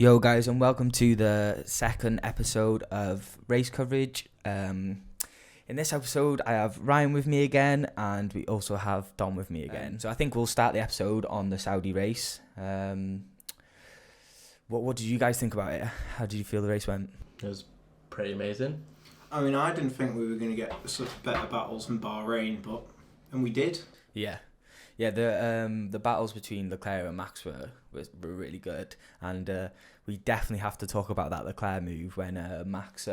Yo guys, and welcome to the second episode of race coverage. In this episode I have Ryan with me again, and we also have Dom with me again. So I think we'll start the episode on the Saudi race. What did you guys think about it? How did you feel the race went? It was pretty amazing. I mean, I didn't think we were going to get such better battles than Bahrain, and we did. Yeah, the battles between Leclerc and Max were really good, and we definitely have to talk about that Leclerc move when Max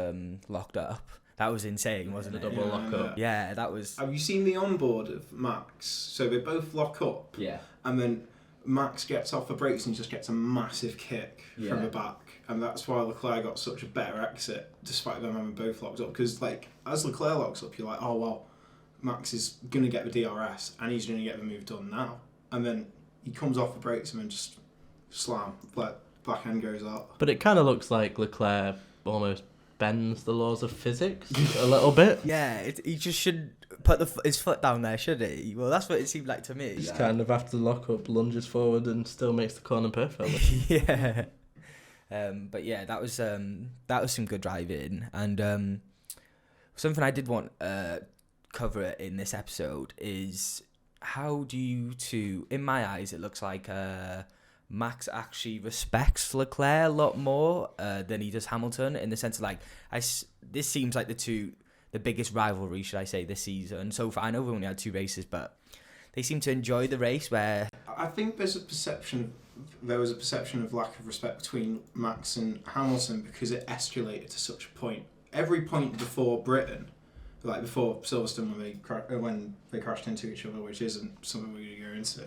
locked up. That was insane, wasn't it? The double lock up. Yeah, that was. Have you seen the onboard of Max? So they both lock up. Yeah. And then Max gets off the brakes and just gets a massive kick from the back, and that's why Leclerc got such a better exit, despite them having both locked up. Because as Leclerc locks up, you're like, oh well, Max is gonna get the DRS and he's gonna get the move done now. And then he comes off the brakes and then just slam, back end goes out. But it kind of looks like Leclerc almost bends the laws of physics a little bit. Yeah, he just shouldn't put his foot down there, should he? Well, that's what it seemed like to me. Just kind of after the lock up, lunges forward and still makes the corner perfectly. Yeah. But yeah, that was some good driving, and something I did want cover in this episode is how do you two, in my eyes, it looks like Max actually respects Leclerc a lot more than he does Hamilton, in the sense of this seems like the biggest rivalry, should I say, this season. So far, I know we only had 2 races, but they seem to enjoy the race where... I think there was a perception of lack of respect between Max and Hamilton because it escalated to such a point. Every point before Britain, before Silverstone when they crashed into each other, which isn't something we're going to go into,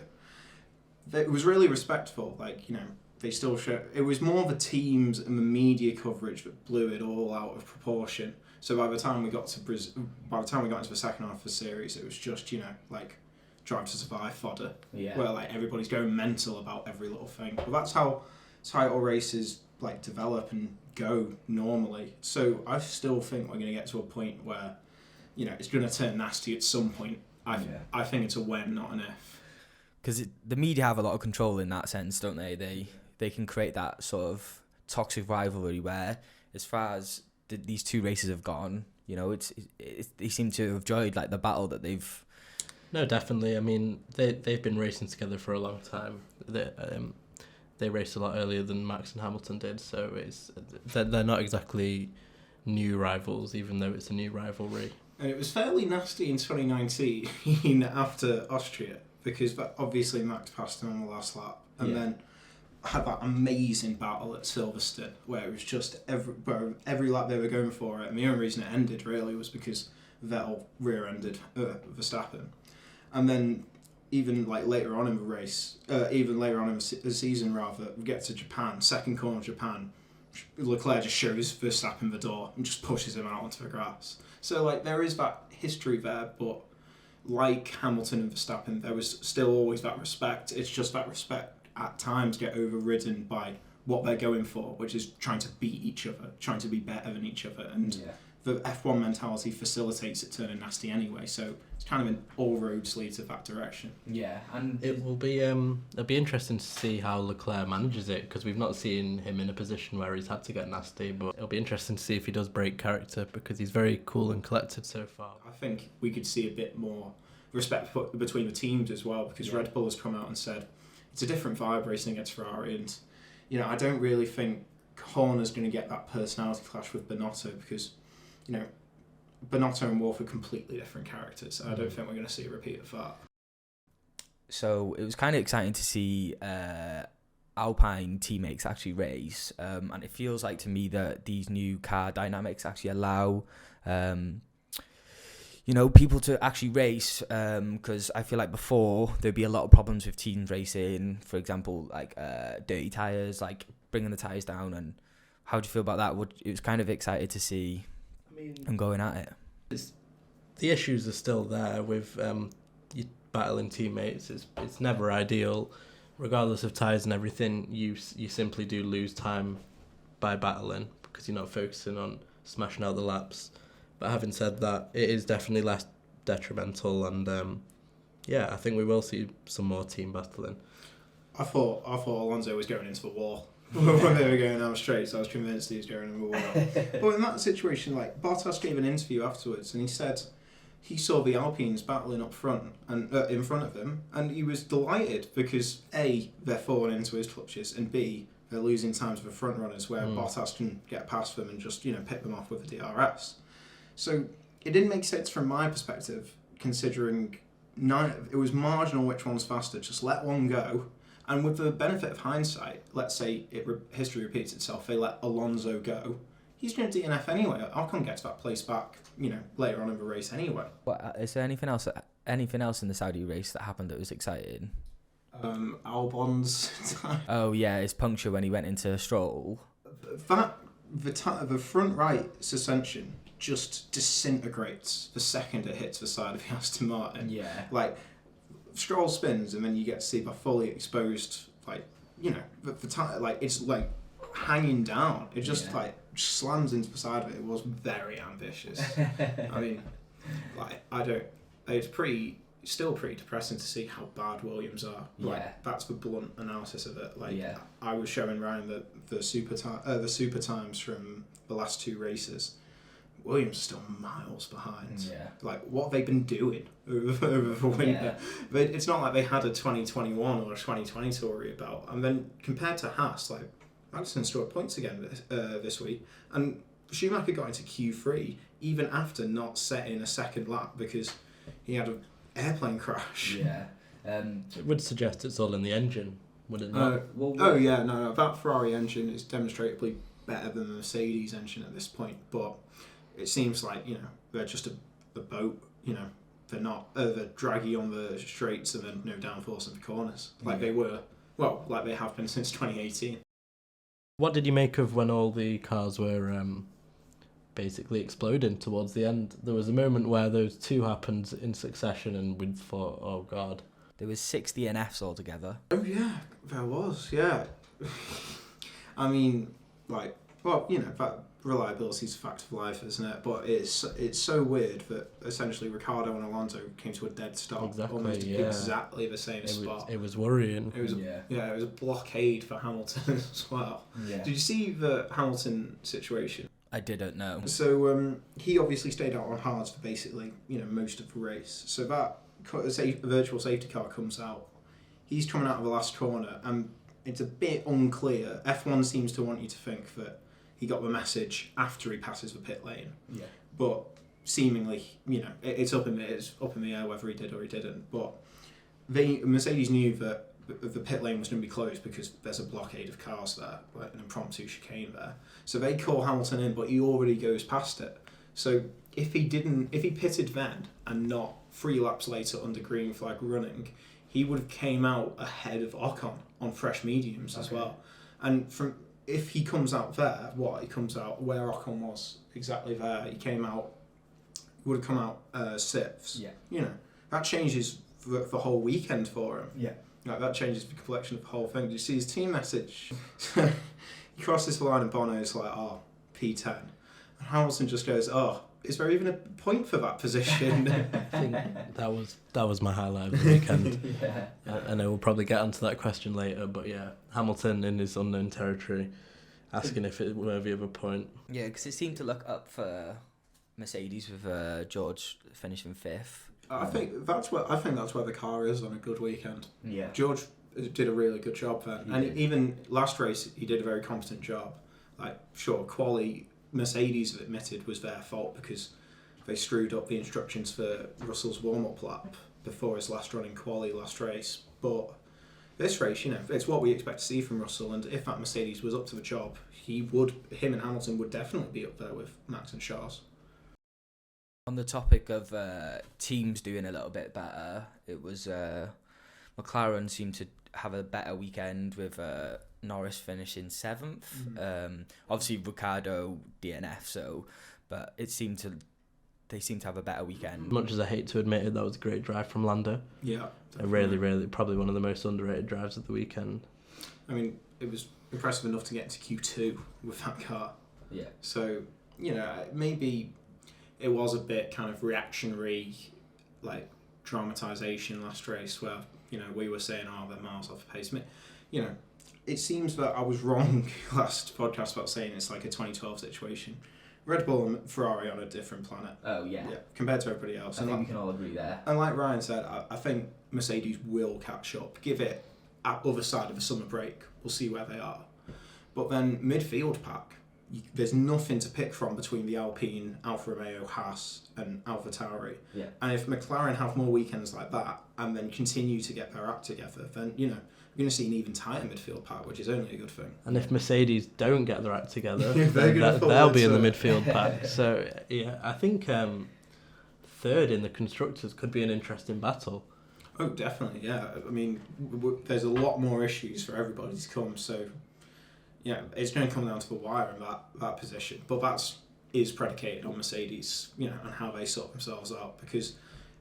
it was really respectful. They still show. It was more the teams and the media coverage that blew it all out of proportion. So by the time we got into the second half of the series, it was just Drive to Survive fodder, where everybody's going mental about every little thing. But that's how title races develop and go normally. So I still think we're going to get to a point where it's going to turn nasty at some point. I think it's a when, not an if. Because the media have a lot of control in that sense, don't they? They can create that sort of toxic rivalry where, as far as these 2 races have gone, they seem to have enjoyed the battle that they've... No, definitely. I mean, they've been racing together for a long time. They raced a lot earlier than Max and Hamilton did, so they're not exactly new rivals, even though it's a new rivalry. And it was fairly nasty in 2019 after Austria, because obviously Max passed him on the last lap, and then had that amazing battle at Silverstone where it was just every lap they were going for it, and the only reason it ended really was because Vettel rear-ended Verstappen. And then even later on in the race, even later on in the season rather, we get to Japan, second corner of Japan, Leclerc just shows Verstappen the door and just pushes him out onto the grass. So there is that history there, but like Hamilton and Verstappen, there was still always that respect. It's just that respect at times get overridden by what they're going for, which is trying to beat each other, trying to be better than each other. And the F1 mentality facilitates it turning nasty anyway. So it's kind of all roads lead to that direction. Yeah, and it will be it'll be interesting to see how Leclerc manages it, because we've not seen him in a position where he's had to get nasty. But it'll be interesting to see if he does break character, because he's very cool and collected so far. I think we could see a bit more respect between the teams as well, because Red Bull has come out and said it's a different vibe racing against Ferrari, and I don't really think Horner's going to get that personality clash with Binotto, because Binotto and Wolff are completely different characters. I don't think we're going to see a repeat of that. So it was kind of exciting to see Alpine teammates actually race, and it feels like to me that these new car dynamics actually allow people to actually race, because I feel like before there'd be a lot of problems with teams racing, for example, dirty tyres, bringing the tyres down. And how do you feel about that? It was kind of excited to see them going at it. The issues are still there with you battling teammates. It's never ideal, regardless of tyres and everything. You simply do lose time by battling, because you're not focusing on smashing out the laps. But having said that, it is definitely less detrimental, and I think we will see some more team battling. I thought Alonso was going into the wall when they were going out straight, so I was convinced he was going number one. But in that situation, like, Bottas gave an interview afterwards, and he said he saw the Alpines battling up front and in front of him, and he was delighted because A, they're falling into his clutches, and B, they're losing times with front runners where Bottas can get past them and just, pick them off with the DRS. So it didn't make sense from my perspective, considering it was marginal which one's faster. Just let one go. And with the benefit of hindsight, let's say history repeats itself, they let Alonso go. He's going to DNF anyway. Ocon gets that place back, later on in the race anyway. What, is there anything else in the Saudi race that happened that was exciting? Albon's time. Oh yeah, his puncture when he went into Stroll. The front right suspension just disintegrates the second it hits the side of the Aston Martin. Yeah. Like, Stroll spins and then you get to see the fully exposed, it's like hanging down. It just slams into the side of it. It was very ambitious. I mean, it's still pretty depressing to see how bad Williams are. That's the blunt analysis of it. I was showing Ryan the super times from the last two races. Williams is still miles behind. Yeah. Like, what have they been doing over the winter? Yeah. But it's not like they had a 2021 or a 2020 to worry about. And then compared to Haas, Magnussen scored points again this week. And Schumacher got into Q3 even after not setting a second lap because he had an airplane crash. Yeah. It would suggest it's all in the engine, would it not? No. That Ferrari engine is demonstrably better than the Mercedes engine at this point. But it seems like, they're just a boat, they're not, they're draggy on the straights and then no downforce in the corners. They were, like they have been since 2018. What did you make of when all the cars were basically exploding towards the end? There was a moment where those two happened in succession and we thought, oh God. There was 6 DNFs altogether. Oh yeah, there was, yeah. I mean, that reliability is a fact of life, isn't it? But it's so weird that essentially Ricciardo and Alonso came to a dead stop, exactly the same spot. It was worrying. It was it was a blockade for Hamilton as well. Yeah. Did you see the Hamilton situation? I didn't know. So he obviously stayed out on hards for basically most of the race. So that virtual safety car comes out. He's coming out of the last corner, and it's a bit unclear. F1 seems to want you to think that he got the message after he passes the pit lane. Yeah. But seemingly, it's up in the air whether he did or he didn't. But Mercedes knew that the pit lane was going to be closed because there's a blockade of cars there, like an impromptu chicane there. So they call Hamilton in, but he already goes past it. So if he pitted then and not 3 laps later under green flag running, he would have came out ahead of Ocon on fresh mediums as well. And if he comes out there, he comes out where Ocon was, exactly there. He would have come out 6th. Yeah. That changes the whole weekend for him. Yeah. That changes the complexion of the whole thing. Do you see his team message? He crosses the line and Bono's like, P10. And Hamilton just goes, is there even a point for that position? I think that was my highlight of the weekend. I know we'll probably get onto that question later, but yeah, Hamilton in his unknown territory, asking if it were worthy of a point. Yeah, because it seemed to look up for Mercedes with George finishing 5th. I think that's where the car is on a good weekend. Yeah, George did a really good job then, and even last race he did a very competent job. Quali Mercedes have admitted was their fault because they screwed up the instructions for Russell's warm-up lap before his last run in quali last race. But this race, it's what we expect to see from Russell, and if that Mercedes was up to the job, him and Hamilton would definitely be up there with Max and Charles. On the topic of teams doing a little bit better, it was McLaren seemed to have a better weekend with Norris finishing 7th. Obviously Ricciardo DNF, but they seem to have a better weekend. Much as I hate to admit it, that was a great drive from Lando. Yeah, definitely. Really, probably one of the most underrated drives of the weekend. I mean, it was impressive enough to get into Q2 with that car. Yeah. So maybe it was a bit kind of reactionary, dramatisation last race where we were saying, they're miles off pace. it seems that I was wrong last podcast about saying it's like a 2012 situation. Red Bull and Ferrari on a different planet. Oh, yeah. Compared to everybody else. I think we can all agree there. And like Ryan said, I think Mercedes will catch up. Give it at other side of the summer break. We'll see where they are. But then midfield pack, there's nothing to pick from between the Alpine, Alfa Romeo, Haas and AlphaTauri. Yeah. And if McLaren have more weekends like that and then continue to get their act together, then, you know, you're going to see an even tighter midfield pack, which is only a good thing. And if Mercedes don't get their act together, they'll be in the midfield pack. So, yeah, I think third in the Constructors could be an interesting battle. Oh, definitely, yeah. I mean, there's a lot more issues for everybody to come, so, yeah, it's going to come down to the wire in that position. But that is predicated on Mercedes, you know, and how they sort themselves out, because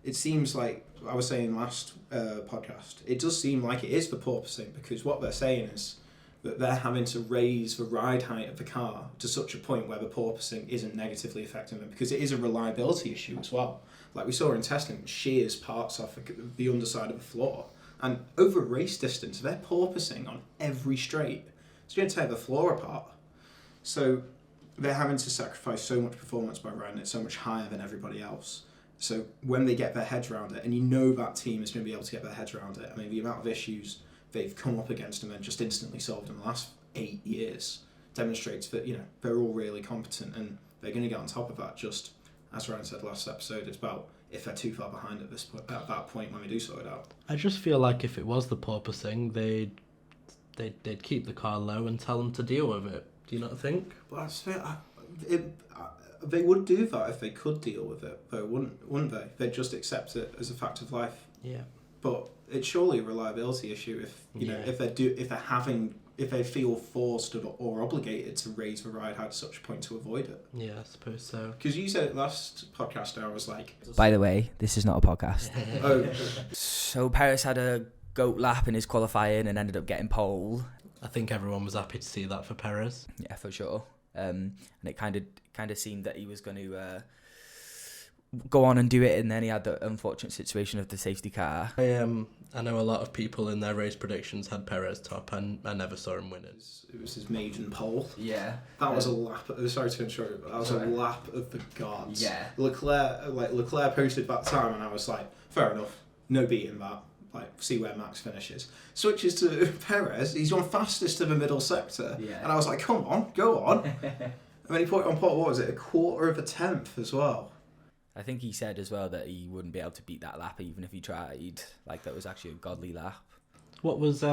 it seems like, I was saying last podcast, it does seem like it is the porpoising, because what they're saying is that they're having to raise the ride height of the car to such a point where the porpoising isn't negatively affecting them, because it is a reliability issue as well. Like we saw in testing, it shears parts off the underside of the floor, and over race distance, they're porpoising on every straight. It's going to tear the floor apart. So they're having to sacrifice so much performance by riding it so much higher than everybody else. So when they get their heads around it, and you know that team is going to be able to get their heads around it, I mean, the amount of issues they've come up against and then just instantly solved in the last 8 years demonstrates that, you know, they're all really competent and they're going to get on top of that. Just as Ryan said last episode, it's about if they're too far behind at that point when we do sort it out. I just feel like if it was the porpoising, they'd keep the car low and tell them to deal with it. Do you not think? But that's fair. They would do that if they could deal with it, though, wouldn't they? They'd just accept it as a fact of life. Yeah. But it's surely a reliability issue if they feel forced or obligated to raise the ride height to such a point to avoid it. Yeah, I suppose so. Because you said it last podcast, I was like... By the way, this is not a podcast. Oh. So Perez had a goat lap in his qualifying and ended up getting pole. I think everyone was happy to see that for Perez. Yeah, for sure. And it kind of seemed that he was going to go on and do it, and then he had the unfortunate situation of the safety car. I know a lot of people in their race predictions had Perez top, and I never saw him win it. It was his maiden pole. Yeah. That was a lap. Sorry to interrupt you, but that was a lap of the gods. Yeah. Leclerc posted that time, and I was like, fair enough, no beating that. Like, see where Max finishes. Switches to Perez, he's gone fastest to the middle sector. Yeah. And I was like, come on, go on. And then he put it on pole, what was it, a quarter of a tenth as well. I think he said as well that he wouldn't be able to beat that lap even if he tried. Like, that was actually a godly lap. What was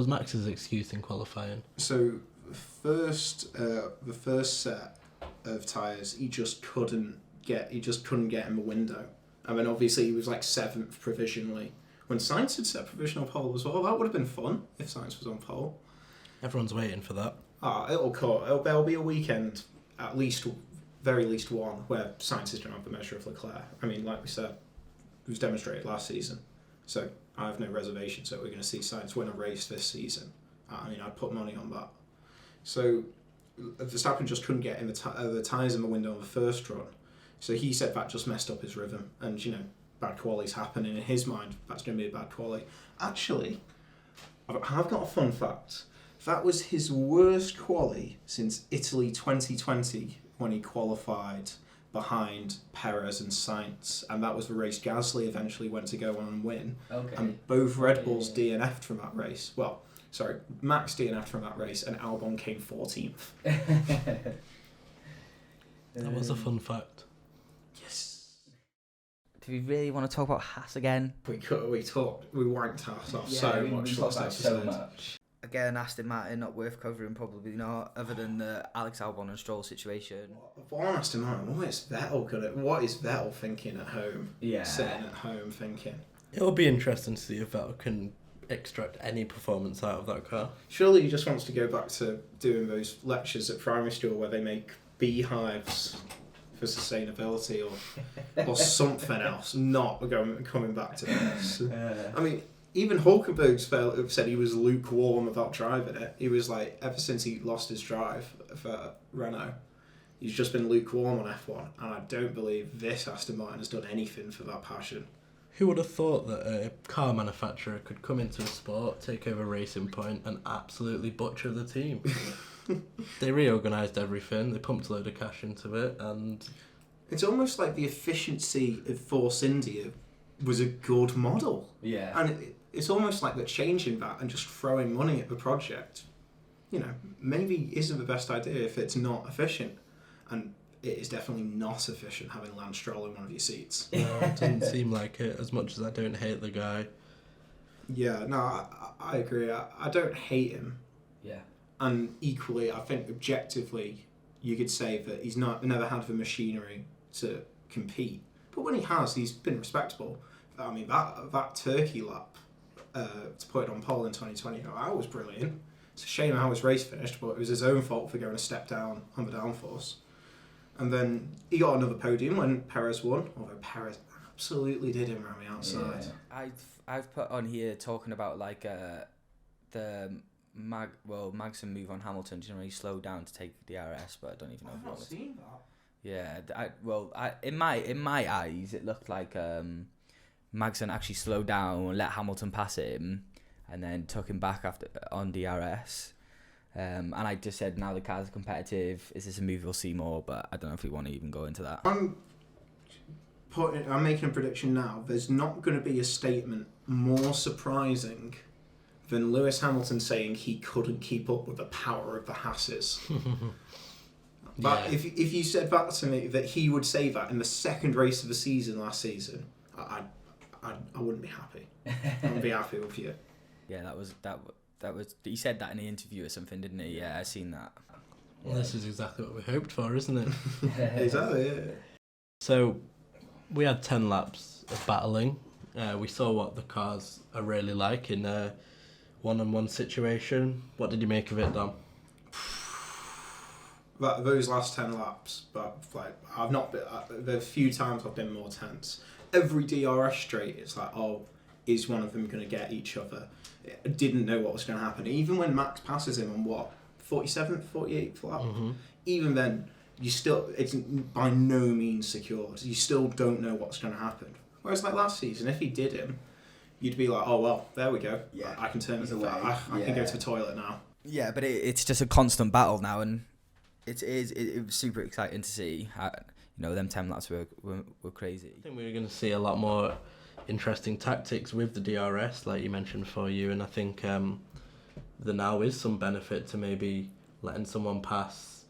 Max's excuse in qualifying? So the first set of tyres, he just couldn't get in the window. And then obviously he was like 7th provisionally. When Sainz had set provisional pole as well, that would have been fun if Sainz was on pole. Everyone's waiting for that. There'll be a weekend, at least, very least one, where Sainz is going to have the measure of Leclerc. I mean, like we said, it was demonstrated last season. So I have no reservations that we're going to see Sainz win a race this season. I mean, I'd put money on that. So Verstappen just couldn't get in the tyres in the window on the first run. So he said that just messed up his rhythm, and you know, bad quali's happening in his mind. That's going to be a bad quali. Actually, I've got a fun fact. That was his worst quali since Italy 2020 when he qualified behind Perez and Sainz, and that was the race Gasly eventually went to go on and win. Okay. And both Red Bulls DNF'd from that race. Well, sorry, Max DNF'd from that race, and Albon came 14th. That was a fun fact. Yes. Do we really want to talk about Haas again? We wanked Haas off so much last episode. Again, Aston Martin, not worth covering, probably not, other than the Alex Albon and Stroll situation. But on Aston Martin, what is Vettel thinking at home? Yeah. Sitting at home thinking. It'll be interesting to see if Vettel can extract any performance out of that car. Surely he just wants to go back to doing those lectures at primary school where they make beehives for sustainability or something else, not coming back to this. I mean, even Hulkenberg said he was lukewarm about driving it. He was like, ever since he lost his drive for Renault, he's just been lukewarm on F1, and I don't believe this Aston Martin has done anything for that passion. Who would have thought that a car manufacturer could come into a sport, take over Racing Point, and absolutely butcher the team? They reorganised everything, they pumped a load of cash into it, and... It's almost like the efficiency of Force India was a good model. Yeah. And it's almost like they're changing that and just throwing money at the project. You know, maybe isn't the best idea if it's not efficient. And it is definitely not efficient having Lance Stroll in one of your seats. No, it doesn't seem like it, as much as I don't hate the guy. Yeah, no, I agree. I don't hate him. Yeah. And equally, I think objectively, you could say that he's never had the machinery to compete. But when he has, he's been respectable. I mean, that Turkey lap to put it on pole in 2020, that was brilliant. It's a shame how his race finished, but it was his own fault for going a step down on the downforce. And then he got another podium when Perez won, although Perez absolutely did him around the outside. Yeah. I've put on here talking about like the Magnussen move on Hamilton. Do you know he slowed down to take DRS, but I don't even know. I've not seen that. Yeah, in my eyes, it looked like Magnussen actually slowed down and let Hamilton pass him, and then took him back after on DRS. And I just said, now the cars are competitive. Is this a move we'll see more? But I don't know if we want to even go into that. I'm making a prediction now. There's not going to be a statement more surprising than Lewis Hamilton saying he couldn't keep up with the power of the Hasses. But if you said that to me, that he would say that in the second race of the season last season, I wouldn't be happy. I wouldn't be happy with you. Yeah, that was he said that in the interview or something, didn't he? Yeah, I seen that. Well, this is exactly what we hoped for, isn't it? Exactly, yeah. So, we had 10 laps of battling. We saw what the cars are really like in a one-on-one situation. What did you make of it, Dom? Those last 10 laps, but like I've not been. The few times I've been more tense. Every DRS straight, it's like, oh, is one of them going to get each other? I didn't know what was going to happen. Even when Max passes him on 47th, 48th lap, even then, it's by no means secured. You still don't know what's going to happen. Whereas like last season, if he did him, you'd be like, oh well, there we go. Yeah, I can turn it away. I can go to the toilet now. Yeah, but it's just a constant battle now, and it was super exciting to see. Them 10 laps were crazy. I think we were going to see a lot more interesting tactics with the DRS, like you mentioned for you, and I think there now is some benefit to maybe letting someone pass,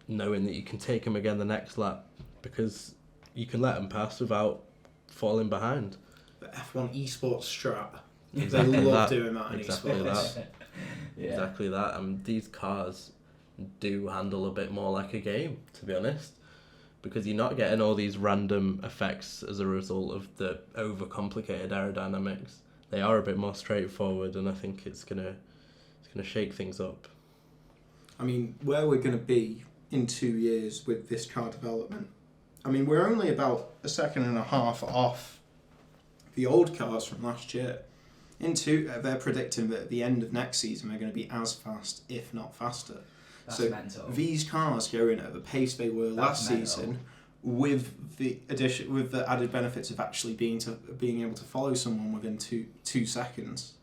knowing that you can take them again the next lap, because you can let them pass without falling behind. The F1 esports strat. Exactly they love that. doing that in esports. Yeah. Exactly that. And these cars do handle a bit more like a game, to be honest, because you're not getting all these random effects as a result of the overcomplicated aerodynamics. They are a bit more straightforward, and I think it's gonna shake things up. I mean, where we're going to be in 2 years with this car development, I mean, we're only about a second and a half off the old cars from last year. They're predicting that at the end of next season they're going to be as fast, if not faster. That's so mental. These these cars go in at the pace they were last season, with the added benefits of actually being able to follow someone within two seconds.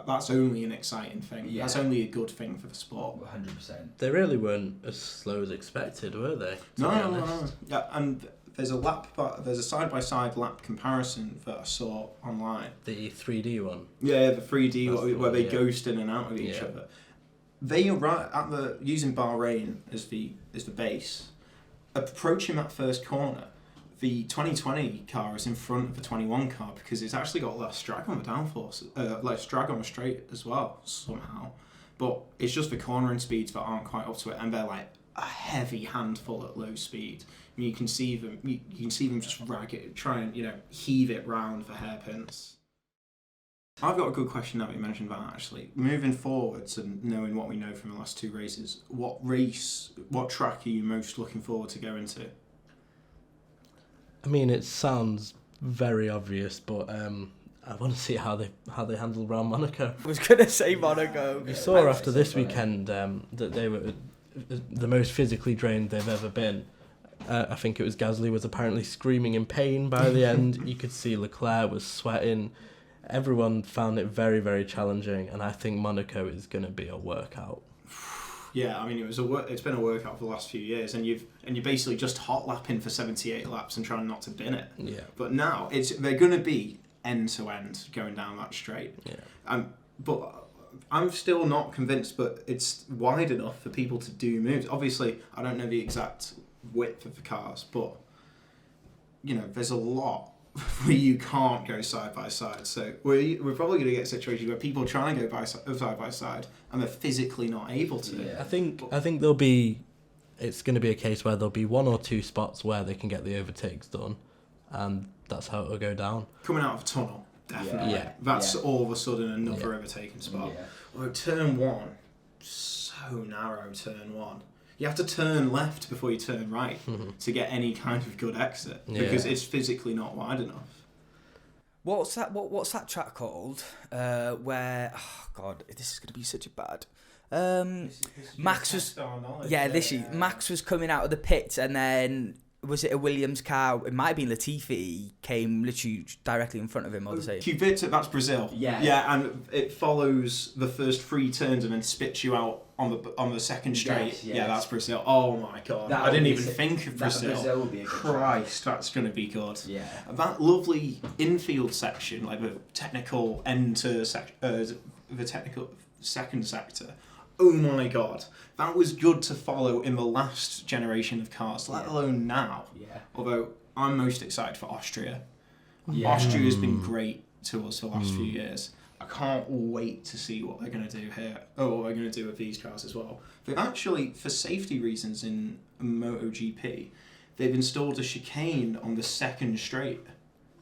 That's only an exciting thing. Yeah. That's only a good thing for the sport. 100%. They really weren't as slow as expected, were they? No. Yeah, and there's a side-by-side lap comparison that I saw online. The 3D one. Yeah, the 3D where they ghost in and out of each other. They are using Bahrain as the base, approaching that first corner. The 2020 car is in front of the 21 car because it's actually got less drag on the downforce, less drag on the straight as well somehow. But it's just the cornering speeds that aren't quite up to it, and they're like a heavy handful at low speed. I mean, you can see them just try and heave it round for hairpins. I've got a good question now that you mentioned that actually. Moving forwards and knowing what we know from the last two races, what track are you most looking forward to going to? I mean, it sounds very obvious, but I want to see how they handle around Monaco. I was going to say Monaco. We saw after this weekend that they were the most physically drained they've ever been. I think it was Gasly was apparently screaming in pain by the end. You could see Leclerc was sweating. Everyone found it very, very challenging, and I think Monaco is going to be a workout. Yeah, I mean it's been a workout for the last few years, and you're basically just hot lapping for 78 laps and trying not to bin it. Yeah. But now they're going to be end to end going down that straight. Yeah. But I'm still not convinced, but it's wide enough for people to do moves. Obviously, I don't know the exact width of the cars, but there's a lot where you can't go side by side. So we're probably going to get a situation where people try and go side by side and they're physically not able to. Yeah. I think it's going to be a case where there'll be one or two spots where they can get the overtakes done, and that's how it'll go down. Coming out of a tunnel, definitely. Yeah. That's all of a sudden another overtaking spot. Yeah. Although turn one, so narrow turn one. You have to turn left before you turn right to get any kind of good exit because it's physically not wide enough. What's that track called? Where this is going to be such a bad. Max was literally Max was coming out of the pits, and then was it a Williams car? It might have been Latifi came literally directly in front of him or the same. Cuvita, that's Brazil. Yeah, and it follows the first 3 turns and then spits you out on the second straight. Yes. Yeah, that's Brazil. Oh my god, I didn't even think of Brazil. Brazil would be a good Christ, that's going to be good. Yeah, that lovely infield section, like the technical end to the technical second sector. Oh my god, that was good to follow in the last generation of cars, let alone now. Yeah. Although I'm most excited for Austria. Yeah. Austria's been great to us for the last few years. I can't wait to see what they're going to do here. Oh, what they're going to do with these cars as well. They've actually, for safety reasons in MotoGP, they've installed a chicane on the second straight.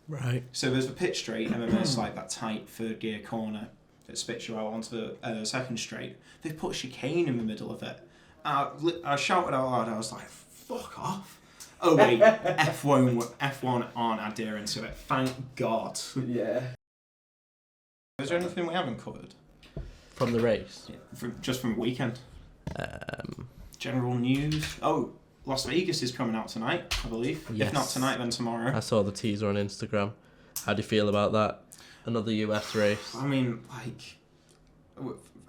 Right. So there's the pit straight, and then there's like that tight third gear corner that spits you out onto the second straight. They've put a chicane in the middle of it. I shouted out loud, I was like, fuck off. Oh wait, F1 aren't adhering to it, thank God. Yeah. Is there anything we haven't covered? From the race? Yeah, just from the weekend? General news? Oh, Las Vegas is coming out tonight, I believe. Yes. If not tonight, then tomorrow. I saw the teaser on Instagram. How do you feel about that? Another US race? I mean,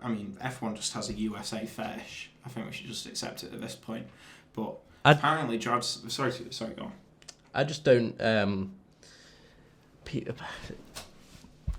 F1 just has a USA fetish. I think we should just accept it at this point. But apparently drives... Sorry, go on. I just don't...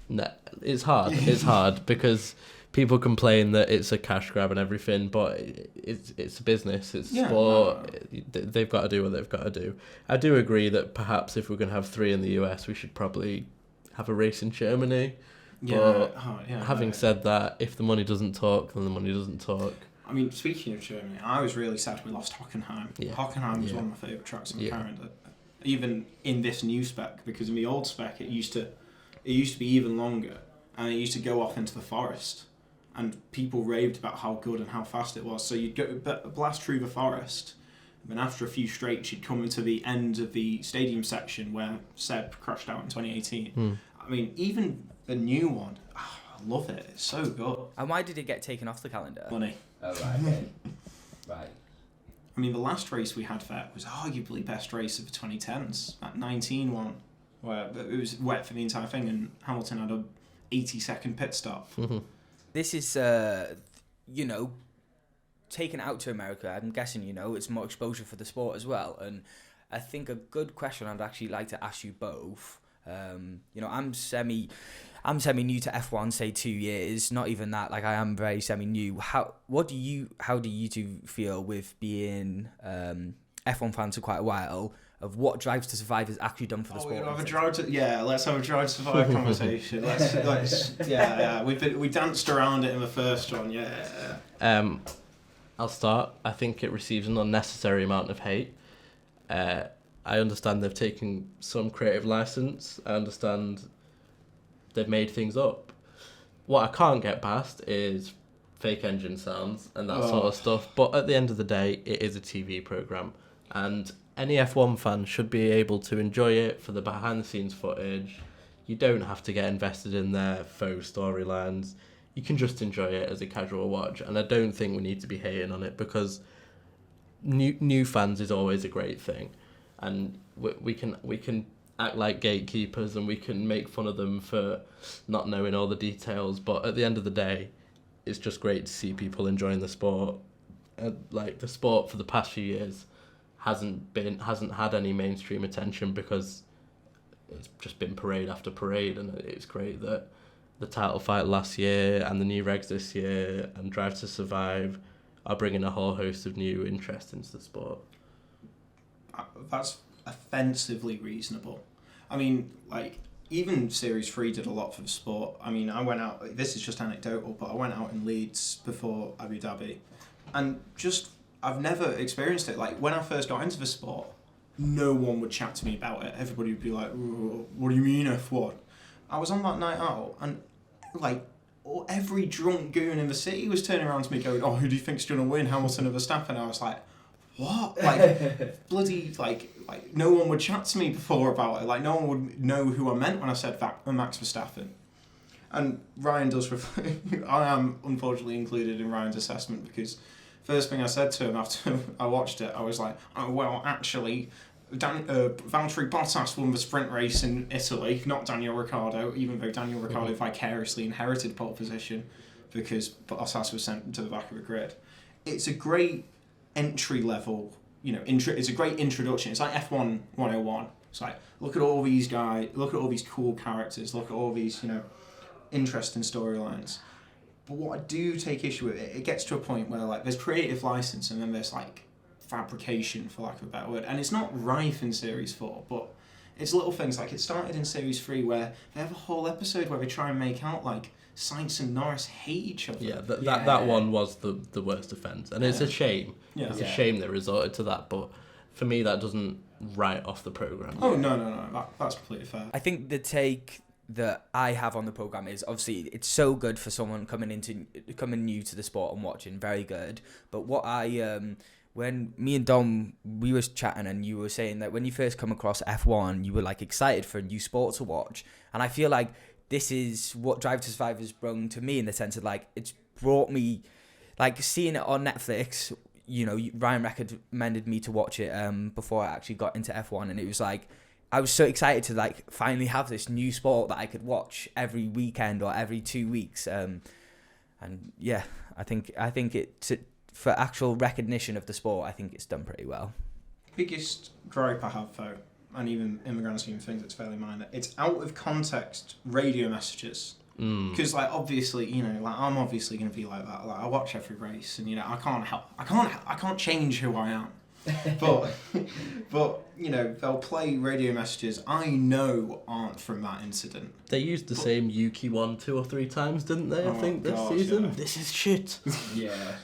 No, it's hard. It's hard because people complain that it's a cash grab and everything, but it's a business. It's sport. No. They've got to do what they've got to do. I do agree that perhaps if we're going to have 3 in the US, we should probably have a race in Germany. But having said that, if the money doesn't talk, then the money doesn't talk. I mean, speaking of Germany, I was really sad we lost Hockenheim. Yeah. Hockenheim was one of my favourite tracks in the calendar. Even in this new spec, because in the old spec it used to be even longer, and it used to go off into the forest, and people raved about how good and how fast it was. So you'd go blast through the forest, and then after a few straights you'd come into the end of the stadium section where Seb crashed out in 2018. I mean, even the new one, I love it. It's so good. And why did it get taken off the calendar? Money. Oh, right, okay. Right. I mean, the last race we had for it was arguably best race of the 2010s. That 19 one, where it was wet for the entire thing, and Hamilton had a 80-second pit stop. This is, taken out to America. I'm guessing, it's more exposure for the sport as well. And I think a good question I'd actually like to ask you both. I'm semi new to F1, say 2 years. Not even that. Like I am very semi new. How do you two feel with being F1 fans for quite a while? Of what Drive to Survive has actually done for the sport? Let's have a Drive to Survive conversation. We danced around it in the first one. I'll start. I think it receives an unnecessary amount of hate. I understand they've taken some creative license. I understand they've made things up. What I can't get past is fake engine sounds and that sort of stuff. But at the end of the day, it is a TV programme. And any F1 fan should be able to enjoy it for the behind-the-scenes footage. You don't have to get invested in their faux storylines. You can just enjoy it as a casual watch. And I don't think we need to be hating on it because new fans is always a great thing, and we can act like gatekeepers and we can make fun of them for not knowing all the details. But at the end of the day, it's just great to see people enjoying the sport. Like the sport for the past few years hasn't had any mainstream attention because it's just been parade after parade, and it's great that the title fight last year and the new regs this year and Drive to Survive are bringing a whole host of new interest into the sport. That's offensively reasonable. I mean, like, even Series 3 did a lot for the sport. I mean, I went out, this is just anecdotal, but I went out in Leeds before Abu Dhabi, and just, I've never experienced it. Like, when I first got into the sport, no one would chat to me about it. Everybody would be like, what do you mean F1? I was on that night out, and, like, every drunk goon in the city was turning around to me going, oh, who do you think's going to win, Hamilton or Verstappen? And I was like, what? Like, bloody, like no one would chat to me before about it. Like, no one would know who I meant when I said Max Verstappen. And Ryan does I am unfortunately included in Ryan's assessment, because first thing I said to him after I watched it, I was like, oh, well, actually, Valtteri Bottas won the sprint race in Italy, not Daniel Ricciardo, even though Daniel Ricciardo vicariously inherited pole position because Bottas was sent to the back of the grid. It's a great entry level, it's a great introduction. It's like F1 101. It's like, look at all these guys, look at all these cool characters, look at all these, interesting storylines. But what I do take issue with, it gets to a point where, like, there's creative license and then there's, like, fabrication, for lack of a better word. And it's not rife in Series 4, but it's little things. Like, it started in Series 3 where they have a whole episode where they try and make out, like, Sainz and Norris hate each other. Yeah, that one was the worst offence. And it's a shame. Yeah. It's a shame they resorted to that, but for me that doesn't write off the programme. Oh, no. That's completely fair. I think the take that I have on the programme is, obviously, it's so good for someone coming new to the sport and watching, very good. But what when me and Dom, we was chatting and you were saying that when you first come across F1, you were, like, excited for a new sport to watch. And I feel like this is what Drive to Survive has brought to me, in the sense of, like, it's brought me, like, seeing it on Netflix. Ryan recommended me to watch it before I actually got into F1, and it was like, I was so excited to, like, finally have this new sport that I could watch every weekend or every 2 weeks. And yeah, I think for actual recognition of the sport, I think it's done pretty well. Biggest gripe I have, though, and even in the grand scheme of things, it's fairly minor. It's out of context radio messages. Because, like, obviously, I'm obviously going to be like that. Like, I watch every race, and I can't change who I am. but they'll play radio messages I know aren't from that incident. They used the same Yuki one 2 or 3 times, didn't they? I think this season. Yeah. This is shit. Yeah.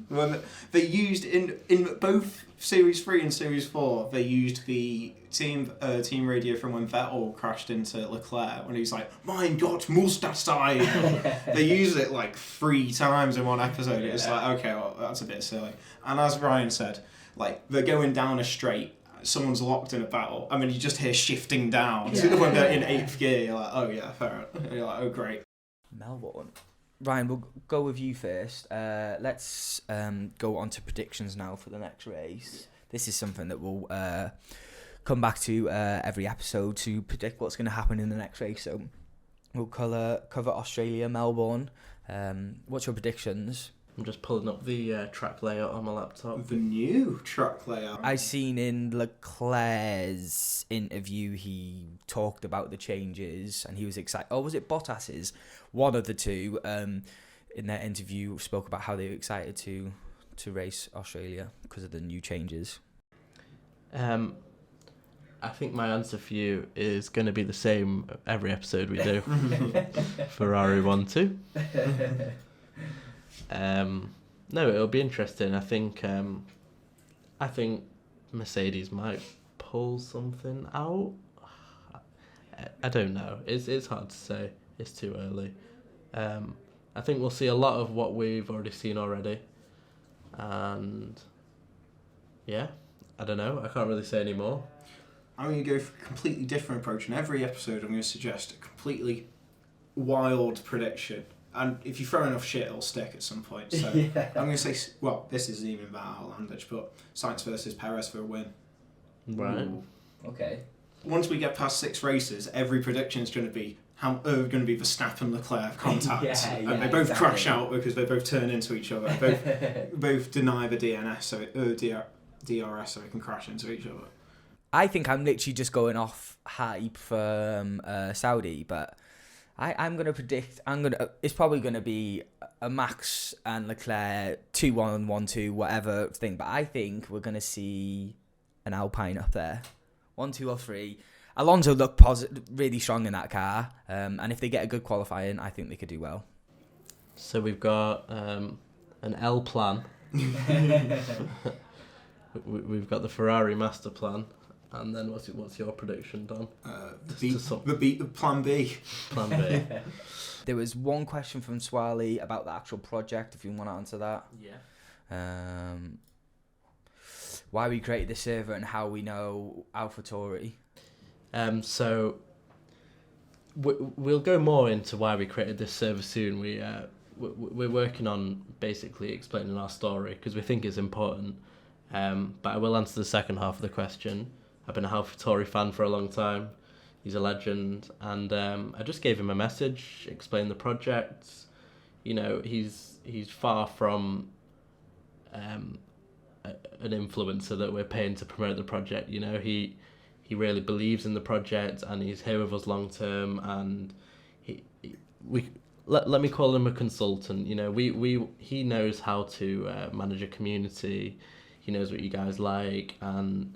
Well, they used in both Series 3 and Series 4. They used the team radio from when Vettel crashed into Leclerc when he was like, "Mein Gott, muss das sein?" They used it like 3 times in one episode. It was like, okay, well, that's a bit silly. And as Ryan said, like, they're going down a straight, someone's locked in a battle. I mean, you just hear shifting down. So when they're in 8th gear, you're like, oh yeah, fair enough. You're like, oh great. Melbourne. Ryan, we'll go with you first. Let's go on to predictions now for the next race. This is something that we'll come back to every episode to predict what's going to happen in the next race. So we'll cover Australia, Melbourne. What's your predictions? I'm just pulling up the track layout on my laptop. The new track layout. I seen in Leclerc's interview, he talked about the changes and he was excited. Oh, was it Bottas's? One of the two in their interview spoke about how they were excited to race Australia because of the new changes. I think my answer for you is going to be the same every episode we do. Ferrari 1-2. No, it'll be interesting. I think Mercedes might pull something out. I don't know. It's hard to say. It's too early. I think we'll see a lot of what we've already seen already. And yeah, I don't know. I can't really say any more. I'm going to go for a completely different approach. In every episode, I'm going to suggest a completely wild prediction. And if you throw enough shit, it'll stick at some point. So Yeah. I'm going to say, well, this isn't even about outlandish, but Sainz versus Perez for a win. Right. Ooh, okay. Once we get past 6 races, every prediction is going to be going to be Verstappen Leclerc contact. And they both crash out because they both turn into each other. both deny the DNS, DRS, so they can crash into each other. I think I'm literally just going off hype for Saudi, but I'm going to predict it's probably going to be a Max and Leclerc 2-1, 1-2, whatever thing, but I think we're going to see an Alpine up there. 1, 2 or 3. Alonso looked really strong in that car, and if they get a good qualifying, I think they could do well. So we've got an L plan. We've got the Ferrari master plan, and then what's your prediction, Don? The plan B. Plan B. There was one question from Swally about the actual project, if you want to answer that. Yeah. Why we created the server and how we know AlphaTauri. So we'll go more into why we created this server soon. We're working on basically explaining our story because we think it's important. But I will answer the second half of the question. I've been a AlphaTauri fan for a long time. He's a legend, and I just gave him a message, explained the project. You know, he's far from an influencer that we're paying to promote the project. You know, he really believes in the project, and he's here with us long term. And let me call him a consultant. You know, he knows how to manage a community. He knows what you guys like, and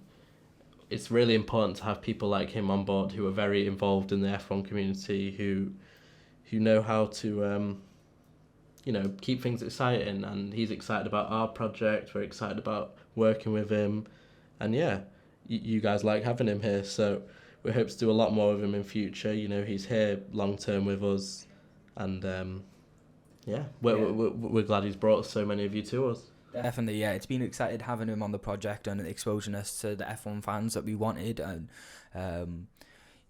it's really important to have people like him on board who are very involved in the F1 community, who know how to keep things exciting. And he's excited about our project. We're excited about working with him, and you guys like having him here. So we hope to do a lot more with him in future. You know, he's here long term with us, and we're glad he's brought so many of you to us. Definitely, yeah. It's been excited having him on the project and exposing us to the F1 fans that we wanted. And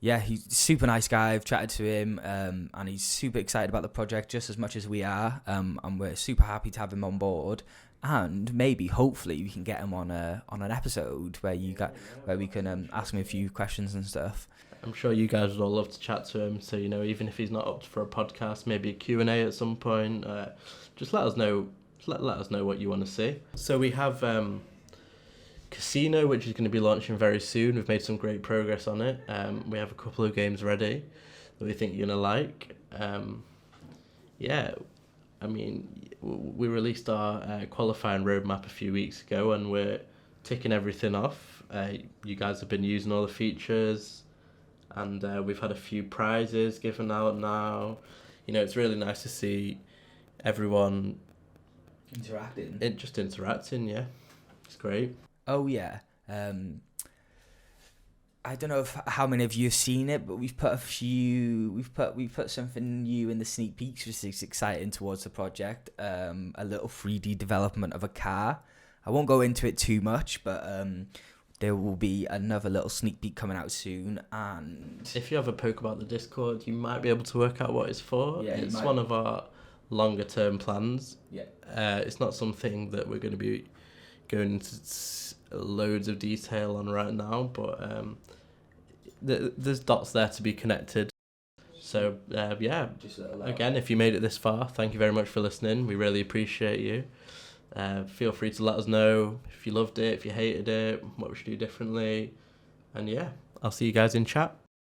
he's a super nice guy. I've chatted to him, and he's super excited about the project just as much as we are. And we're super happy to have him on board. And maybe, hopefully, we can get him on an episode where we can ask him a few questions and stuff. I'm sure you guys would all love to chat to him. So, you know, even if he's not up for a podcast, maybe a Q&A at some point, just let us know. Let us know what you want to see. So we have Casino, which is going to be launching very soon. We've made some great progress on it. We have a couple of games ready that we think you're going to like. We released our qualifying roadmap a few weeks ago, and we're ticking everything off. You guys have been using all the features, and we've had a few prizes given out now. You know, it's really nice to see everyone interacting, yeah. It's great. Oh yeah. I don't know how many of you have seen it, but we've put something new in the sneak peeks, which is exciting towards the project. A little 3D development of a car. I won't go into it too much, but there will be another little sneak peek coming out soon. And if you have a poke about the Discord, you might be able to work out what it's for. Yeah, it's one of our longer term plans. Yeah. It's not something that we're going to be going into loads of detail on right now, but there's dots there to be connected. So again, if you made it this far, thank you very much for listening. We really appreciate you. Feel free to let us know if you loved it, if you hated it, what we should do differently, and I'll see you guys in chat.